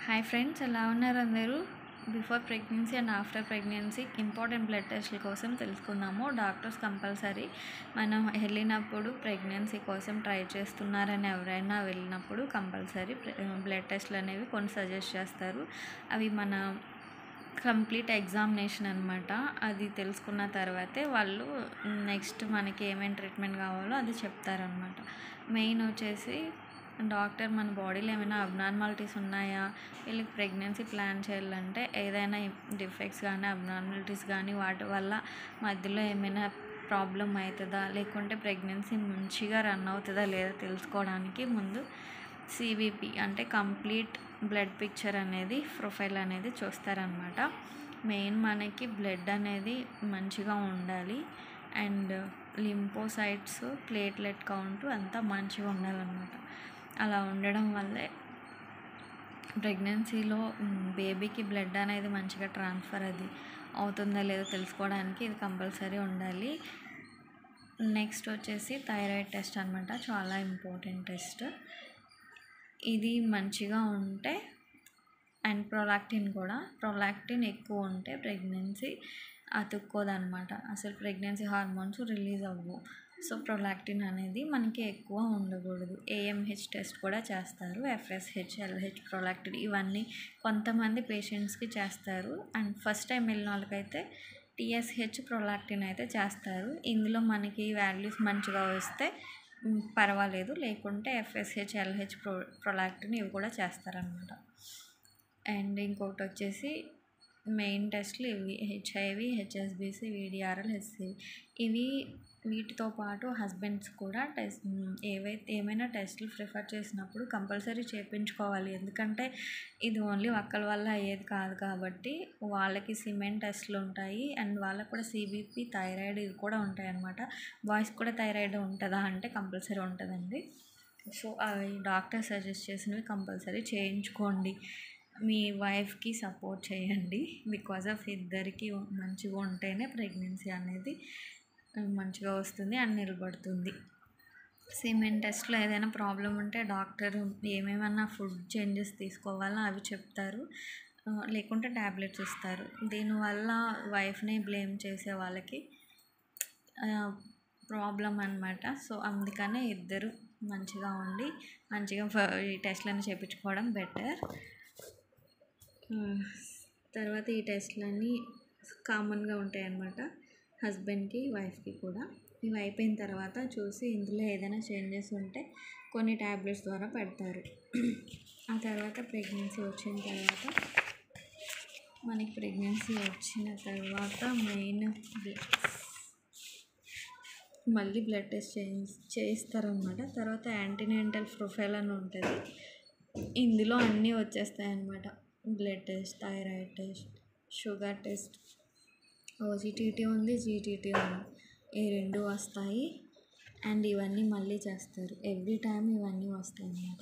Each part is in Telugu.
హాయ్ ఫ్రెండ్స్, ఎలా ఉన్నారు అందరూ? Before pregnancy and after pregnancy important blood టెస్ట్ల కోసం తెలుసుకుందాము. డాక్టర్స్ కంపల్సరీ మనం వెళ్ళినప్పుడు ప్రెగ్నెన్సీ కోసం ట్రై చేస్తున్నారని ఎవరైనా వెళ్ళినప్పుడు కంపల్సరీ బ్లడ్ టెస్ట్లు అనేవి కొన్ని సజెస్ట్ చేస్తారు. అవి మన కంప్లీట్ ఎగ్జామినేషన్ అనమాట. అది తెలుసుకున్న తర్వాతే వాళ్ళు నెక్స్ట్ మనకి ఏమేమి ట్రీట్మెంట్ కావాలో అది చెప్తారనమాట. మెయిన్ వచ్చేసి డాక్టర్ మన బాడీలో ఏమైనా అబ్నార్మాలిటీస్ ఉన్నాయా, వీళ్ళకి ప్రెగ్నెన్సీ ప్లాన్ చేయాలంటే ఏదైనా డిఫెక్ట్స్ కానీ అబ్నార్మాలిటీస్ కానీ వాటి వల్ల మధ్యలో ఏమైనా ప్రాబ్లం అవుతుందా, లేకుంటే ప్రెగ్నెన్సీ మంచిగా రన్ అవుతుందా లేదా తెలుసుకోవడానికి ముందు సిబిపి అంటే కంప్లీట్ బ్లడ్ పిక్చర్ అనేది ప్రొఫైల్ అనేది చూస్తారనమాట. మెయిన్ మనకి బ్లడ్ అనేది మంచిగా ఉండాలి అండ్ లింపోసైట్స్ ప్లేట్లెట్ కౌంట్ అంతా మంచిగా ఉండాలన్నమాట. అలా ఉండడం వల్లే ప్రెగ్నెన్సీలో బేబీకి బ్లడ్ అనేది మంచిగా ట్రాన్స్ఫర్ అది అవుతుందా లేదో తెలుసుకోవడానికి ఇది కంపల్సరీ ఉండాలి. నెక్స్ట్ వచ్చేసి థైరాయిడ్ టెస్ట్ అనమాట. చాలా ఇంపార్టెంట్ టెస్ట్ ఇది. మంచిగా ఉంటే అండ్ ప్రొలాక్టిన్ ఎక్కువ ఉంటే ప్రెగ్నెన్సీ అతుక్కోదనమాట. అసలు ప్రెగ్నెన్సీ హార్మోన్స్ రిలీజ్ అవ్వవు. సో ప్రొలాక్టిన్ అనేది మనకి ఎక్కువ ఉండకూడదు. ఏఎంహెచ్ టెస్ట్ కూడా చేస్తారు, ఎఫ్ఎస్హెచ్, ఎల్హెచ్, ప్రొలాక్టిన్ ఇవన్నీ కొంతమంది పేషెంట్స్కి చేస్తారు. అండ్ ఫస్ట్ టైం వెళ్ళిన వాళ్ళకైతే టీఎస్హెచ్, ప్రొలాక్టిన్ అయితే చేస్తారు. ఇందులో మనకి వాల్యూస్ మంచిగా వస్తే పర్వాలేదు, లేకుంటే ఎఫ్ఎస్హెచ్, ఎల్హెచ్, ప్రొలాక్టిన్ ఇవి కూడా చేస్తారనమాట. అండ్ ఇంకొకటి వచ్చేసి మెయిన్ టెస్ట్లు ఇవి: హెచ్ఐవి, హెచ్ఎస్బిసి, విడిఆర్ఎల్, హెచ్సివి. వీటితో పాటు హస్బెండ్స్ కూడా ఏమైనా టెస్టులు ప్రిఫర్ చేసినప్పుడు కంపల్సరీ చేయించుకోవాలి. ఎందుకంటే ఇది ఓన్లీ ఒక్కల వల్ల అయ్యేది కాదు కాబట్టి వాళ్ళకి సిమెంట్ టెస్ట్లు ఉంటాయి అండ్ వాళ్ళకి కూడా సిబిపి, థైరాయిడ్ ఇవి కూడా ఉంటాయి అన్నమాట. బాయ్స్ కూడా థైరాయిడ్ ఉంటుందా అంటే కంపల్సరీ ఉంటుందండి. సో అవి డాక్టర్ సజెస్ట్ చేసినవి కంపల్సరీ చేయించుకోండి. మీ వైఫ్కి సపోర్ట్ చేయండి. బికాజ్ ఆఫ్ ఇద్దరికి మంచిగా ఉంటేనే ప్రెగ్నెన్సీ అనేది మంచిగా వస్తుంది అండ్ నిలబడుతుంది. సిమెంట్ టెస్ట్లో ఏదైనా ప్రాబ్లం ఉంటే డాక్టర్ ఏమేమన్నా ఫుడ్ చేంజెస్ తీసుకోవాలో అవి చెప్తారు, లేకుంటే ట్యాబ్లెట్స్ ఇస్తారు. దీనివల్ల వైఫ్ని బ్లేమ్ చేసే వాళ్ళకి ప్రాబ్లం అనమాట. సో అందుకనే ఇద్దరు మంచిగా ఉండి మంచిగా ఈ టెస్ట్లను చేయించుకోవడం బెటర్. తర్వాత ఈ టెస్ట్లన్నీ కామన్గా ఉంటాయి అన్నమాట, హస్బెండ్కి, వైఫ్కి కూడా. ఇవి అయిపోయిన తర్వాత చూసి ఇందులో ఏదైనా చేంజెస్ ఉంటే కొన్ని ట్యాబ్లెట్స్ ద్వారా పెడతారు. ఆ తర్వాత ప్రెగ్నెన్సీ వచ్చిన తర్వాత మెయిన్ మళ్ళీ బ్లడ్ టెస్ట్ చేయిస్తారనమాట. తర్వాత యాంటీనేటల్ ప్రొఫైల్ అని ఉంటుంది. ఇందులో అన్నీ వచ్చేస్తాయి అన్నమాట. Blood test, thyroid test, sugar test, OGTT ఉంది, జీటీటీ ఉంది, ఈ రెండు వస్తాయి. అండ్ ఇవన్నీ మళ్ళీ చేస్తారు. ఎవ్రీ టైం ఇవన్నీ వస్తాయి అన్నమాట.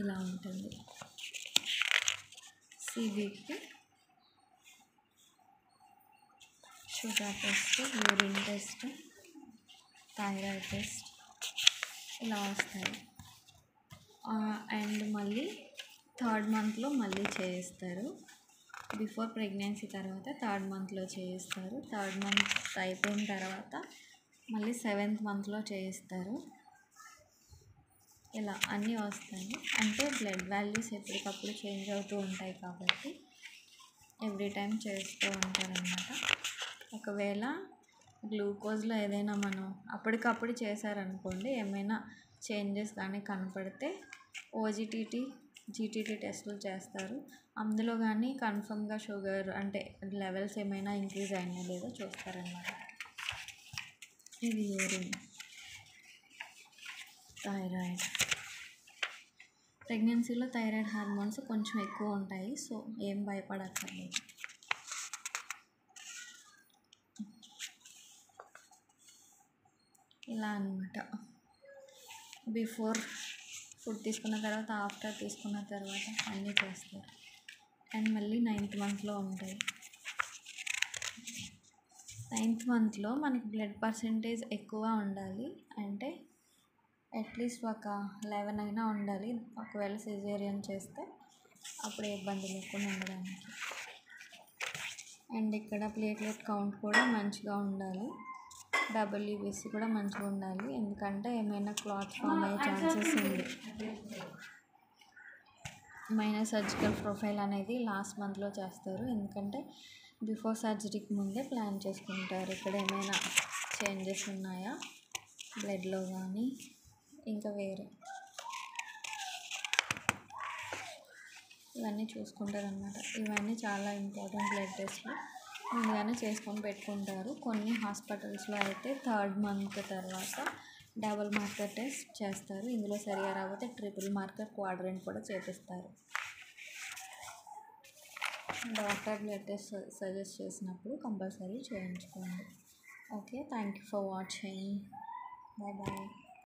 ఇలా ఉంటుంది CBP, sugar test, urine test, thyroid test ఇలా వస్తాయి. అండ్ మళ్ళీ 3rd మంత్లో మళ్ళీ చేయిస్తారు. బిఫోర్ ప్రెగ్నెన్సీ తర్వాత 3rd మంత్లో చేయిస్తారు. 3rd మంత్ అయిపోయిన తర్వాత మళ్ళీ 7th మంత్లో చేయిస్తారు. ఇలా అన్నీ వస్తాయి. అంటే బ్లడ్ వాల్యూస్ ఎప్పటికప్పుడు చేంజ్ అవుతూ ఉంటాయి కాబట్టి ఎవ్రీ టైం చేస్తూ ఉంటారనమాట. ఒకవేళ గ్లూకోజ్లో ఏదైనా మనం అప్పటికప్పుడు చేశారనుకోండి, ఏమైనా చేంజెస్ కానీ కనపడితే ఓజిటిటీ, జీటీటీ టెస్టులు చేస్తారు. అందులో కానీ కన్ఫర్మ్గా షుగర్ అంటే లెవెల్స్ ఏమైనా ఇంక్రీజ్ అయినా లేదో చూస్తారన్నమాట. ఇది యూరిన్, థైరాయిడ్. ప్రెగ్నెన్సీలో థైరాయిడ్ హార్మోన్స్ కొంచెం ఎక్కువ ఉంటాయి, సో ఏం భయపడక్కర్లేదు. ఇలా అన్నమాట. బిఫోర్ ఫుడ్ తీసుకున్న తర్వాత, ఆఫ్టర్ తీసుకున్న తర్వాత అన్నీ చేస్తారు. అండ్ మళ్ళీ 9th మంత్లో ఉంటాయి. 9th మంత్లో మనకి బ్లడ్ పర్సంటేజ్ ఎక్కువ ఉండాలి. అంటే అట్లీస్ట్ ఒక 11 అయినా ఉండాలి. ఒకవేళ సిజేరియన్ చేస్తే అప్పుడు ఇబ్బంది లేకుండా ఉండడానికి. అండ్ ఇక్కడ ప్లేట్లెట్ కౌంట్ కూడా మంచిగా ఉండాలి. డబ్ల్యూబీసీ కూడా మంచిగా ఉండాలి, ఎందుకంటే ఏమైనా క్లాత్ ఫామ్ అయ్యే ఛాన్సెస్ ఉంది. మైనర్ సర్జికల్ ప్రొఫైల్ అనేది లాస్ట్ మంత్లో చేస్తారు, ఎందుకంటే బిఫోర్ సర్జరీకి ముందే ప్లాన్ చేసుకుంటారు. ఇక్కడ ఏమైనా చేంజెస్ ఉన్నాయా బ్లడ్లో కానీ ఇంకా వేరే ఇవన్నీ చూసుకుంటారు అన్నమాట. ఇవన్నీ చాలా ఇంపార్టెంట్ బ్లడ్ టెస్ట్లు, ముందుగానే చేసుకొని పెట్టుకుంటారు. కొన్ని హాస్పిటల్స్లో అయితే 3rd మంత్ తర్వాత డబుల్ మార్కర్ టెస్ట్ చేస్తారు. ఇందులో సరిగా రాకపోతే ట్రిపుల్ మార్కర్ క్వాడ్రంట్ కూడా చేపిస్తారు. డాక్టర్ బ్లడ్ టెస్ట్ సజెస్ట్ చేసినప్పుడు కంపల్సరీ చేయించుకోండి. Okay, thank you for watching. Bye bye.